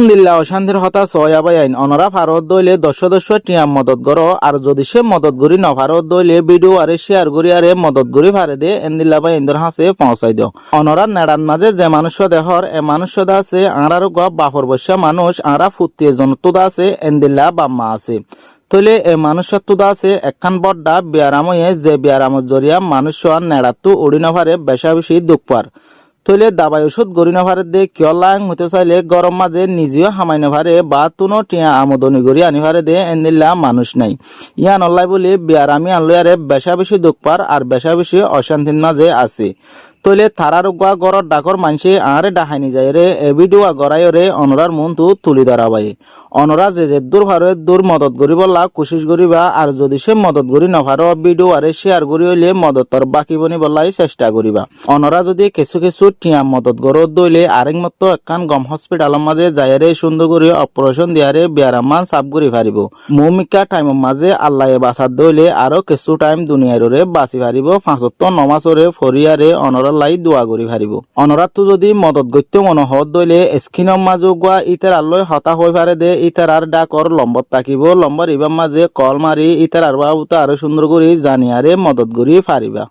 দিল্লা অশান্তির হতা সয়াবাই আইন অনরা ভারত দইলে 10 সদস্য টিয়াম মদত গড় আর যদি সে মদত গড়ি ন ভারত দইলে ভিডিও আরে শেয়ার করি আরে মদত গড়ি ভারে দে এন্দিল্লা বাই ইন্দর হাসে পৌঁছাই দিও অনরা নেড়ান মাঝে যে মানুষ দেহর এ মানুষ আছে আঁরার গপ বাফর বসা মানুষ আঁরা ফুটিয়ে জন তোদা আছে এন্দিল্লা বাম্মা আছে তইলে এ মানুষের তুদা আছে একখান বড্ডা বিয়ারাময়ে যে বিয়ারামত জরিয়া মানুষ নেড়াতু উড়ি নভারে বেশা বেশি দুঃখ পার তইলে দাবাই ওষুধ গড়ি নভারে দে কিয় লাং হতে চাইলে গরম মাঝে নিজেও হামাই নভারে বা তুনো টিয়া আমদনি গড়ি আনিভারে দে এন্দিল্লা মানুষ নাই ইয়ান অল্লাই বলি বিয়ারামি আনলো আরে বেশা বেশি দুঃখ পার আর বেশা বেশি অশান্তির মাঝে আছে তইলে থারার গুয়া গড়র ডাকর মানসে আরে ডাহাইনি যায় রে এবিডুয়া গড়াই রে অনরার মনতু তুলি ধরাবাই অনরা যে দূর ভারে দূর মদত গরি বললা কোশিশ করিবা আর যদি সে মদত গরি নভার ভিডিও আরে শেয়ার করি হইলে মদতর বাকি বনি বললাই চেষ্টা করিবা অনরা যদি কিছু কিছু টিয়া মদত গড় দইলে আরেক মতো একখান গম হসপিটালের মাঝে যাইরে সুন্দর করে অপারেশন দিয়ারে বিয়ারামান সাফ করি পারিব মৌমিকা টাইমের মাঝে আল্লাহ বাঁচার দইলে আরো কিছু টাইম দুনিয়ার রে বাঁচি পারিব 75 নমাজরে ফরিয়ারে অনরা লাই দোয়া করি পারিব অনরাত যদি মদত গত্য মনোহর দইলে স্কিনৰ মাজু গোয়া ইতার আল্লয় হতা হয়ে পারে দে ইতার আর ডাকর লম্বত তাকিব লম্বর ইবার মাঝে কল মারি ইতার আর বাবুতে আরো সুন্দর করে জানিয়ারে মদত করি পারিবা।